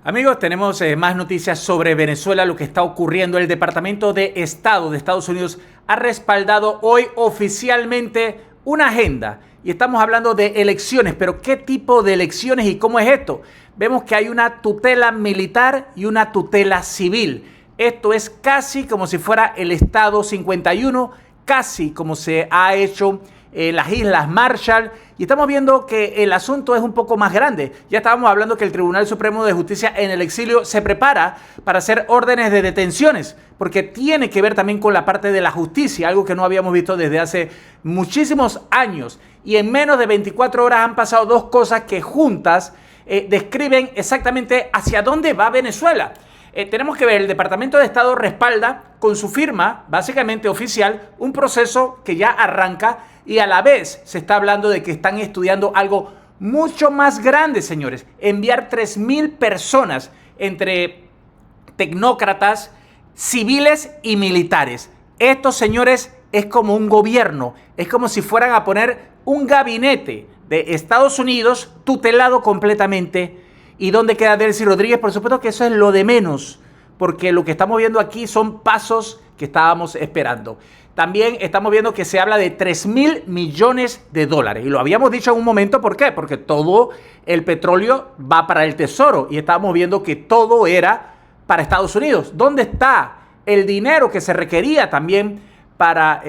Amigos, tenemos más noticias sobre Venezuela, lo que está ocurriendo. El Departamento de Estado de Estados Unidos ha respaldado hoy oficialmente una agenda. Y estamos hablando de elecciones, pero ¿qué tipo de elecciones y cómo es esto? Vemos que hay una tutela militar y una tutela civil. Esto es casi como si fuera el Estado 51, casi como se ha hecho en las Islas Marshall, y estamos viendo que el asunto es un poco más grande. Ya estábamos hablando que el Tribunal Supremo de Justicia en el exilio se prepara para hacer órdenes de detenciones, porque tiene que ver también con la parte de la justicia, algo que no habíamos visto desde hace muchísimos años. Y en menos de 24 horas han pasado dos cosas que juntas describen exactamente hacia dónde va Venezuela. Tenemos que ver, el Departamento de Estado respalda con su firma, básicamente oficial, un proceso que ya arranca, y a la vez se está hablando de que están estudiando algo mucho más grande, señores. Enviar 3,000 personas entre tecnócratas, civiles y militares. Esto, señores, es como un gobierno. Es como si fueran a poner un gabinete de Estados Unidos tutelado completamente. ¿Y dónde queda Delcy Rodríguez? Por supuesto que eso es lo de menos, porque lo que estamos viendo aquí son pasos que estábamos esperando. También estamos viendo que se habla de 3,000 millones de dólares. Y lo habíamos dicho en un momento, ¿por qué? Porque todo el petróleo va para el tesoro. Y estábamos viendo que todo era para Estados Unidos. ¿Dónde está el dinero que se requería también para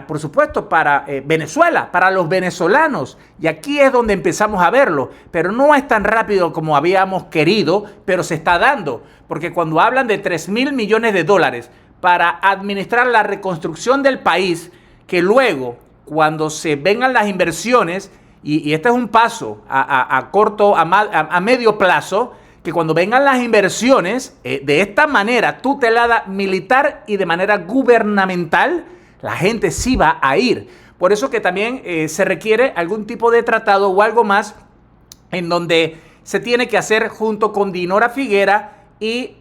por supuesto, para Venezuela, para los venezolanos? Y aquí es donde empezamos a verlo, pero no es tan rápido como habíamos querido, pero se está dando, porque cuando hablan de 3,000 millones de dólares para administrar la reconstrucción del país, que luego, cuando se vengan las inversiones, y este es un paso a corto, a medio plazo, que cuando vengan las inversiones de esta manera tutelada militar y de manera gubernamental, la gente sí va a ir. Por eso que también se requiere algún tipo de tratado o algo más en donde se tiene que hacer junto con Dinora Figuera y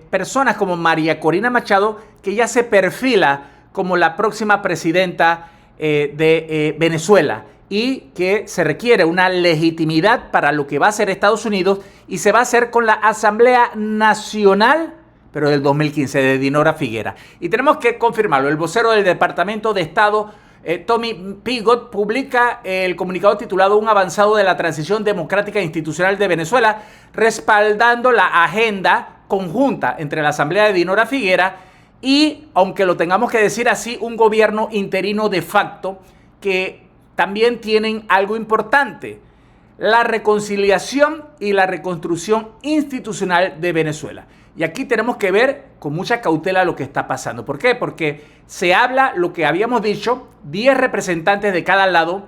personas como María Corina Machado, que ya se perfila como la próxima presidenta de Venezuela, y que se requiere una legitimidad para lo que va a hacer Estados Unidos, y se va a hacer con la Asamblea Nacional, pero del 2015, de Dinora Figuera. Y tenemos que confirmarlo. El vocero del Departamento de Estado, Tommy Pigott, publica el comunicado titulado Un avanzado de la transición democrática e institucional de Venezuela, respaldando la agenda conjunta entre la Asamblea de Dinora Figuera y, aunque lo tengamos que decir así, un gobierno interino de facto, que también tienen algo importante: la reconciliación y la reconstrucción institucional de Venezuela. Y aquí tenemos que ver con mucha cautela lo que está pasando. ¿Por qué? Porque se habla lo que habíamos dicho, 10 representantes de cada lado,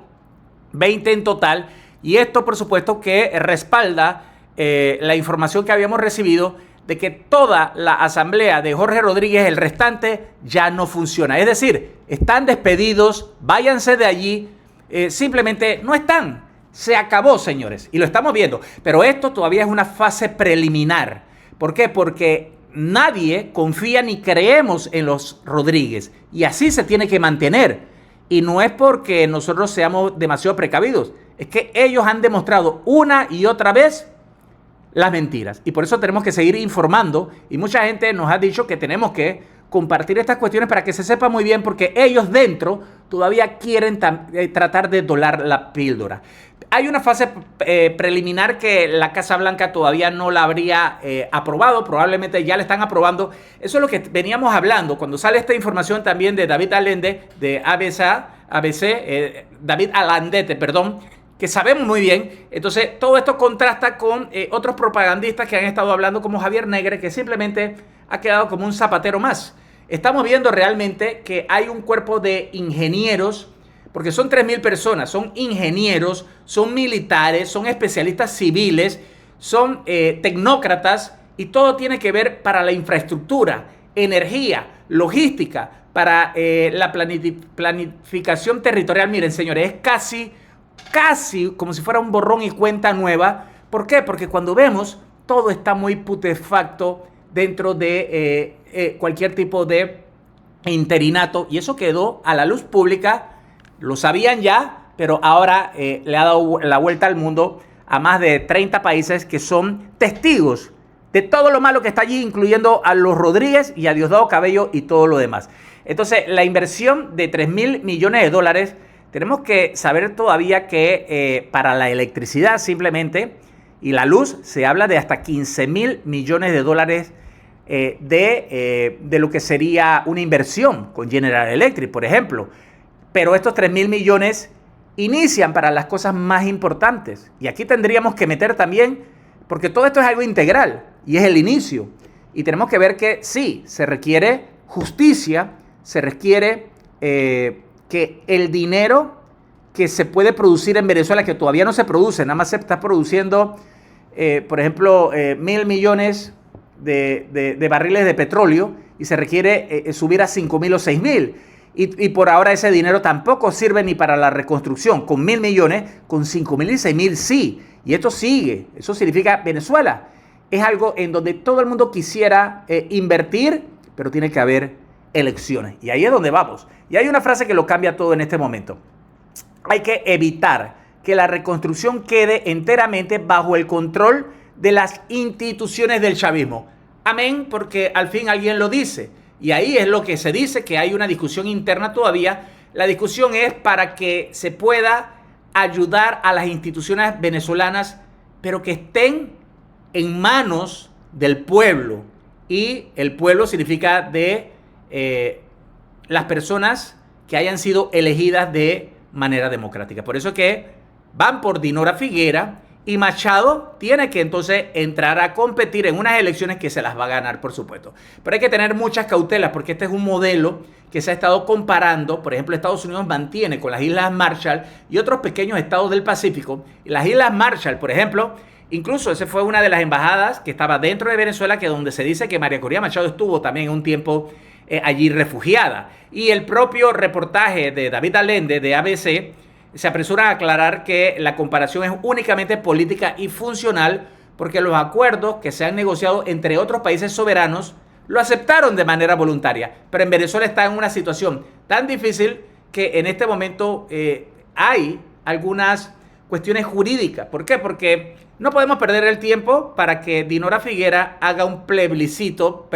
20 en total, y esto por supuesto que respalda la información que habíamos recibido de que toda la asamblea de Jorge Rodríguez, el restante, ya no funciona. Es decir, están despedidos, váyanse de allí, simplemente no están. Se acabó, señores, y lo estamos viendo. Pero esto todavía es una fase preliminar. ¿Por qué? Porque nadie confía ni creemos en los Rodríguez, y así se tiene que mantener. Y no es porque nosotros seamos demasiado precavidos, es que ellos han demostrado una y otra vez las mentiras, y por eso tenemos que seguir informando, y mucha gente nos ha dicho que tenemos que compartir estas cuestiones para que se sepa muy bien, porque ellos dentro todavía quieren tratar de dorar la píldora. Hay una fase preliminar que la Casa Blanca todavía no la habría aprobado, probablemente ya la están aprobando. Eso es lo que veníamos hablando cuando sale esta información también de David Allende, de David Alandete, perdón, que sabemos muy bien. Entonces todo esto contrasta con otros propagandistas que han estado hablando, como Javier Negre, que simplemente ha quedado como un zapatero más. Estamos viendo realmente que hay un cuerpo de ingenieros, porque son 3,000 personas, son ingenieros, son militares, son especialistas civiles, son tecnócratas, y todo tiene que ver para la infraestructura, energía, logística, para la planificación territorial. Miren, señores, es casi como si fuera un borrón y cuenta nueva. ¿Por qué? Porque cuando vemos, todo está muy putefacto dentro de cualquier tipo de interinato, y eso quedó a la luz pública. Lo sabían ya, pero ahora le ha dado la vuelta al mundo a más de 30 países que son testigos de todo lo malo que está allí, incluyendo a los Rodríguez y a Diosdado Cabello y todo lo demás. Entonces, la inversión de 3.000 millones de dólares, tenemos que saber todavía que para la electricidad simplemente y la luz se habla de hasta 15.000 millones de dólares de lo que sería una inversión con General Electric, por ejemplo. Pero estos 3.000 millones inician para las cosas más importantes. Y aquí tendríamos que meter también, porque todo esto es algo integral y es el inicio. Y tenemos que ver que sí, se requiere justicia, se requiere que el dinero que se puede producir en Venezuela, que todavía no se produce, nada más se está produciendo, por ejemplo, 1.000 millones de barriles de petróleo y se requiere subir a 5.000 o 6.000. Y por ahora ese dinero tampoco sirve ni para la reconstrucción. Con 1.000 millones, con 5.000 y 6.000 sí. Y esto sigue. Eso significa Venezuela. Es algo en donde todo el mundo quisiera invertir, pero tiene que haber elecciones. Y ahí es donde vamos. Y hay una frase que lo cambia todo en este momento. Hay que evitar que la reconstrucción quede enteramente bajo el control de las instituciones del chavismo. Amén, porque al fin alguien lo dice. Y ahí es lo que se dice, que hay una discusión interna todavía. La discusión es para que se pueda ayudar a las instituciones venezolanas, pero que estén en manos del pueblo. Y el pueblo significa de las personas que hayan sido elegidas de manera democrática. Por eso que van por Dinora Figuera y Machado tiene que entonces entrar a competir en unas elecciones que se las va a ganar, por supuesto. Pero hay que tener muchas cautelas porque este es un modelo que se ha estado comparando. Por ejemplo, Estados Unidos mantiene con las Islas Marshall y otros pequeños estados del Pacífico. Y las Islas Marshall, por ejemplo, incluso esa fue una de las embajadas que estaba dentro de Venezuela, que donde se dice que María Corina Machado estuvo también un tiempo allí refugiada. Y el propio reportaje de David Allende de ABC se apresura a aclarar que la comparación es únicamente política y funcional porque los acuerdos que se han negociado entre otros países soberanos lo aceptaron de manera voluntaria. Pero en Venezuela está en una situación tan difícil que en este momento hay algunas cuestiones jurídicas. ¿Por qué? Porque no podemos perder el tiempo para que Dinora Figuera haga un plebiscito,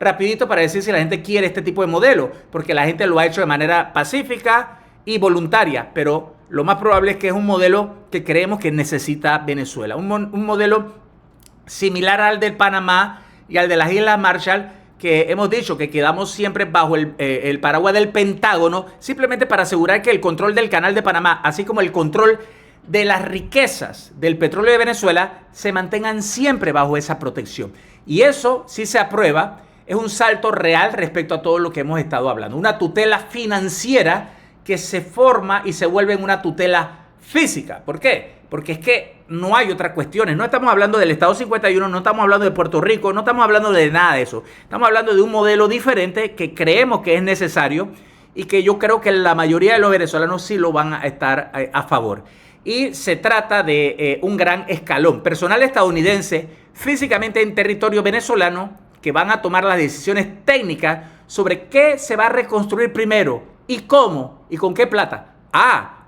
rapidito para decir si la gente quiere este tipo de modelo, porque la gente lo ha hecho de manera pacífica y voluntaria, pero lo más probable es que es un modelo que creemos que necesita Venezuela. Un modelo similar al del Panamá y al de las Islas Marshall, que hemos dicho que quedamos siempre bajo el paraguas del Pentágono, simplemente para asegurar que el control del Canal de Panamá, así como el control de las riquezas del petróleo de Venezuela, se mantengan siempre bajo esa protección. Y eso, si se aprueba, es un salto real respecto a todo lo que hemos estado hablando. Una tutela financiera que se forma y se vuelve en una tutela física. ¿Por qué? Porque es que no hay otras cuestiones. No estamos hablando del Estado 51, no estamos hablando de Puerto Rico, no estamos hablando de nada de eso. Estamos hablando de un modelo diferente que creemos que es necesario y que yo creo que la mayoría de los venezolanos sí lo van a estar a favor. Y se trata de un gran escalón. Personal estadounidense físicamente en territorio venezolano que van a tomar las decisiones técnicas sobre qué se va a reconstruir primero. ¿Y cómo? ¿Y con qué plata?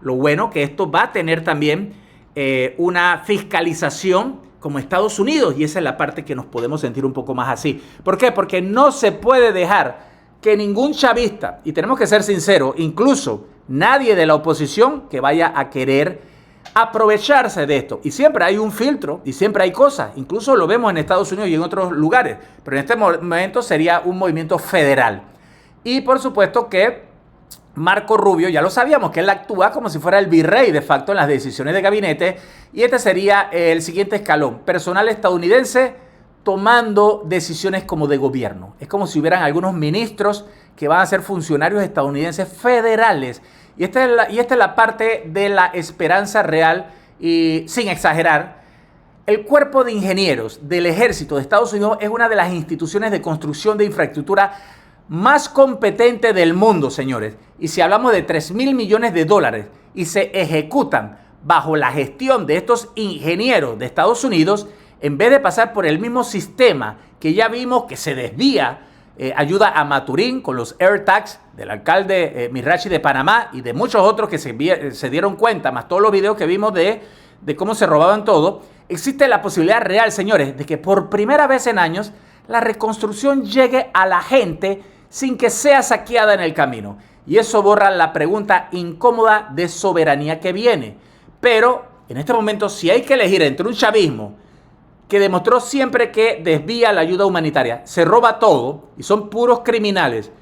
Lo bueno que esto va a tener también una fiscalización como Estados Unidos. Y esa es la parte que nos podemos sentir un poco más así. ¿Por qué? Porque no se puede dejar que ningún chavista, y tenemos que ser sinceros, incluso nadie de la oposición que vaya a querer aprovecharse de esto. Y siempre hay un filtro y siempre hay cosas. Incluso lo vemos en Estados Unidos y en otros lugares. Pero en este momento sería un movimiento federal. Y por supuesto que Marco Rubio, ya lo sabíamos, que él actúa como si fuera el virrey de facto en las decisiones de gabinete, y este sería el siguiente escalón. Personal estadounidense tomando decisiones como de gobierno. Es como si hubieran algunos ministros que van a ser funcionarios estadounidenses federales. Y esta es la parte de la esperanza real y sin exagerar. El Cuerpo de Ingenieros del Ejército de Estados Unidos es una de las instituciones de construcción de infraestructura más competente del mundo, señores. Y si hablamos de 3.000 millones de dólares y se ejecutan bajo la gestión de estos ingenieros de Estados Unidos, en vez de pasar por el mismo sistema que ya vimos que se desvía, ayuda a Maturín con los AirTags del alcalde Mirachi de Panamá y de muchos otros que se dieron cuenta, más todos los videos que vimos de de cómo se robaban todo, existe la posibilidad real, señores, de que por primera vez en años la reconstrucción llegue a la gente sin que sea saqueada en el camino. Y eso borra la pregunta incómoda de soberanía que viene. Pero en este momento, si hay que elegir entre un chavismo que demostró siempre que desvía la ayuda humanitaria, se roba todo y son puros criminales,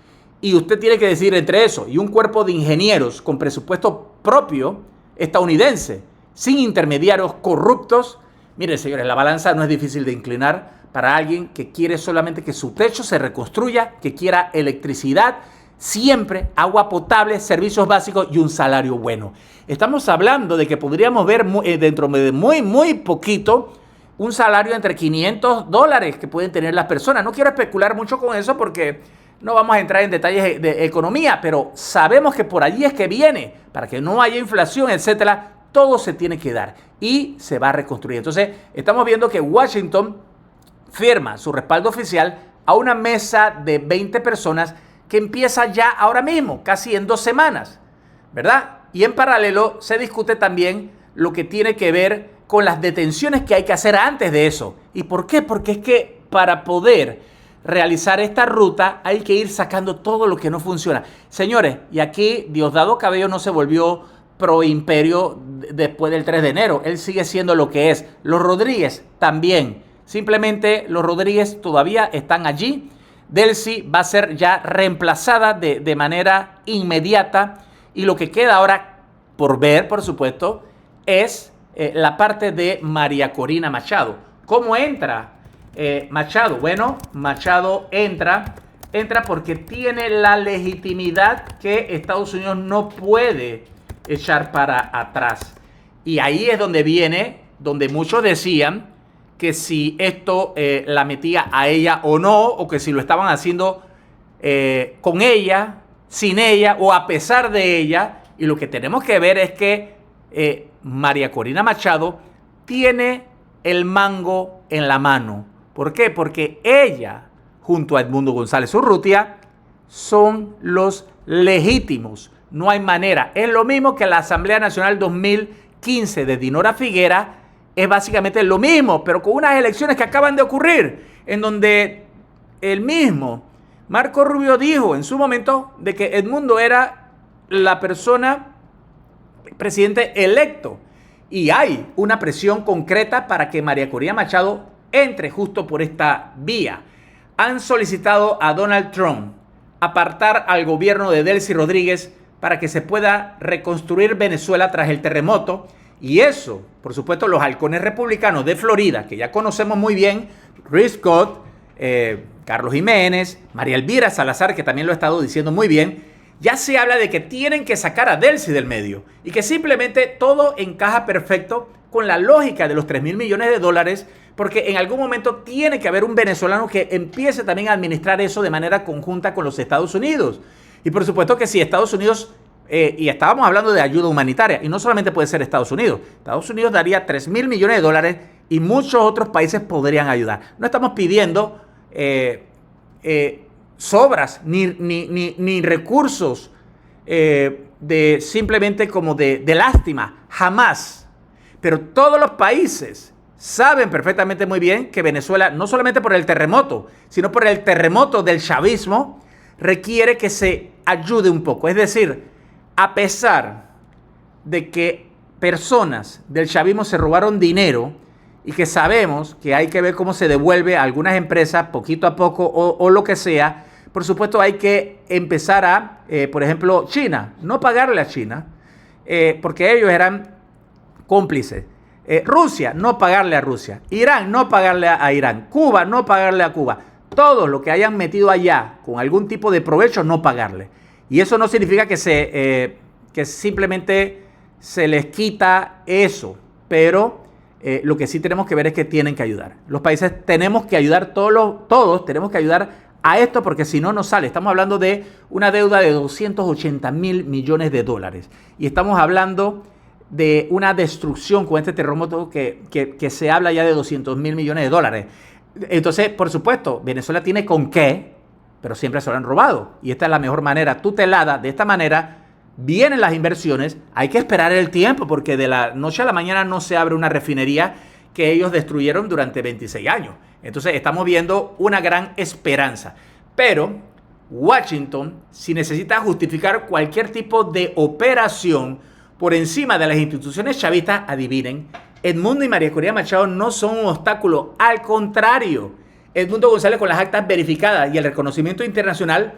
y usted tiene que decidir entre eso y un cuerpo de ingenieros con presupuesto propio estadounidense, sin intermediarios corruptos, miren, señores, la balanza no es difícil de inclinar para alguien que quiere solamente que su techo se reconstruya, que quiera electricidad, siempre agua potable, servicios básicos y un salario bueno. Estamos hablando de que podríamos ver dentro de muy poquito un salario entre $500 que pueden tener las personas. No quiero especular mucho con eso porque no vamos a entrar en detalles de economía, pero sabemos que por allí es que viene, para que no haya inflación, etcétera. Todo se tiene que dar y se va a reconstruir. Entonces, estamos viendo que Washington firma su respaldo oficial a una mesa de 20 personas que empieza ya ahora mismo, casi en 2 semanas, ¿verdad? Y en paralelo se discute también lo que tiene que ver con las detenciones que hay que hacer antes de eso. ¿Y por qué? Porque es que para poder realizar esta ruta hay que ir sacando todo lo que no funciona. Señores, y aquí Diosdado Cabello no se volvió pro imperio después del 3 de enero. Él sigue siendo lo que es. Los Rodríguez también. Simplemente los Rodríguez todavía están allí. Delcy va a ser ya reemplazada de manera inmediata. Y lo que queda ahora por ver, por supuesto, es la parte de María Corina Machado. ¿Cómo entra Machado? Bueno, Machado entra porque tiene la legitimidad que Estados Unidos no puede echar para atrás. Y ahí es donde viene, donde muchos decían que si esto la metía a ella o no, o que si lo estaban haciendo con ella, sin ella o a pesar de ella. Y lo que tenemos que ver es que María Corina Machado tiene el mango en la mano. ¿Por qué? Porque ella, junto a Edmundo González Urrutia, son los legítimos. No hay manera. Es lo mismo que la Asamblea Nacional 2015 de Dinora Figuera. Es básicamente lo mismo, pero con unas elecciones que acaban de ocurrir, en donde el mismo Marco Rubio dijo en su momento de que Edmundo era la persona presidente electo. Y hay una presión concreta para que María Corina Machado entre justo por esta vía. Han solicitado a Donald Trump apartar al gobierno de Delcy Rodríguez para que se pueda reconstruir Venezuela tras el terremoto. Y eso, por supuesto, los halcones republicanos de Florida, que ya conocemos muy bien, Rick Scott, Carlos Jiménez, María Elvira Salazar, que también lo ha estado diciendo muy bien, ya se habla de que tienen que sacar a Delcy del medio y que simplemente todo encaja perfecto con la lógica de los 3.000 millones de dólares, porque en algún momento tiene que haber un venezolano que empiece también a administrar eso de manera conjunta con los Estados Unidos. Y por supuesto que si Estados Unidos, y estábamos hablando de ayuda humanitaria, y no solamente puede ser Estados Unidos daría 3.000 millones de dólares y muchos otros países podrían ayudar. No estamos pidiendo sobras ni recursos de simplemente como de lástima, jamás. Pero todos los países saben perfectamente muy bien que Venezuela, no solamente por el terremoto, sino por el terremoto del chavismo, requiere que se ayude un poco. Es decir, a pesar de que personas del chavismo se robaron dinero y que sabemos que hay que ver cómo se devuelve a algunas empresas poquito a poco o lo que sea, por supuesto hay que empezar a, por ejemplo, China, no pagarle a China, porque ellos eran cómplices. Rusia, no pagarle a Rusia. Irán, no pagarle a Irán. Cuba, no pagarle a Cuba. Todos los que hayan metido allá con algún tipo de provecho, no pagarle. Y eso no significa que simplemente se les quita eso, pero lo que sí tenemos que ver es que tienen que ayudar. Los países tenemos que ayudar, todos tenemos que ayudar a esto, porque si no, no sale. Estamos hablando de una deuda de 280.000 millones de dólares. Y estamos hablando de una destrucción con este terremoto que se habla ya de 200.000 millones de dólares. Entonces, por supuesto, Venezuela tiene con qué, pero siempre se lo han robado. Y esta es la mejor manera, tutelada de esta manera, vienen las inversiones, hay que esperar el tiempo porque de la noche a la mañana no se abre una refinería que ellos destruyeron durante 26 años. Entonces estamos viendo una gran esperanza. Pero Washington, si necesita justificar cualquier tipo de operación por encima de las instituciones chavistas, adivinen, Edmundo y María Corina Machado no son un obstáculo, al contrario. Edmundo González con las actas verificadas y el reconocimiento internacional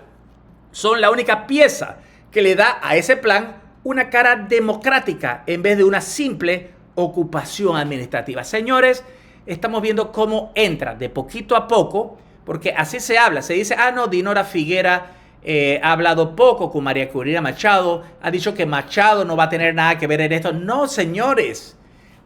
son la única pieza que le da a ese plan una cara democrática en vez de una simple ocupación administrativa. Señores, estamos viendo cómo entra de poquito a poco, porque así se habla. Se dice, no, Dinora Figuera ha hablado poco con María Corina Machado, ha dicho que Machado no va a tener nada que ver en esto. No, señores,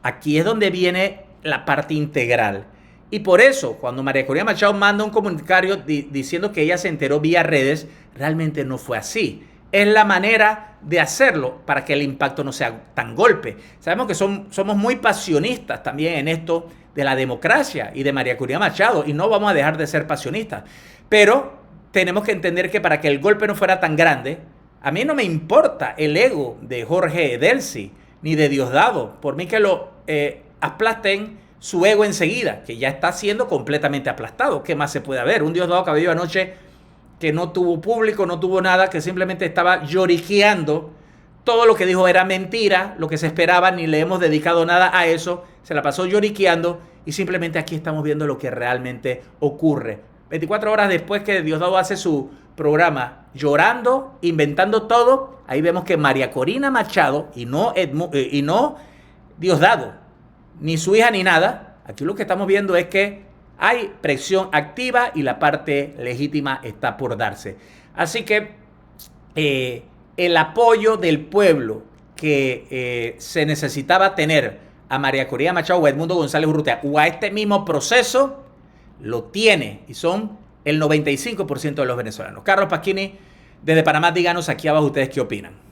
aquí es donde viene la parte integral. Y por eso, cuando María Corina Machado manda un comunicado diciendo que ella se enteró vía redes, realmente no fue así. Es la manera de hacerlo para que el impacto no sea tan golpe. Sabemos que somos muy pasionistas también en esto de la democracia y de María Corina Machado, y no vamos a dejar de ser pasionistas. Pero tenemos que entender que para que el golpe no fuera tan grande, a mí no me importa el ego de Jorge Edelcy ni de Diosdado. Por mí que lo aplasten su ego enseguida, que ya está siendo completamente aplastado. ¿Qué más se puede haber? Un Diosdado Cabello anoche que no tuvo público, no tuvo nada, que simplemente estaba lloriqueando. Todo lo que dijo era mentira, lo que se esperaba, ni le hemos dedicado nada a eso. Se la pasó lloriqueando y simplemente aquí estamos viendo lo que realmente ocurre. 24 horas después que Diosdado hace su programa llorando, inventando todo, ahí vemos que María Corina Machado y no Diosdado, ni su hija ni nada, aquí lo que estamos viendo es que hay presión activa y la parte legítima está por darse. Así que el apoyo del pueblo que se necesitaba tener a María Corina Machado o a Edmundo González Urrutia o a este mismo proceso, lo tiene y son el 95% de los venezolanos. Carlos Pasquini, desde Panamá, díganos aquí abajo ustedes qué opinan.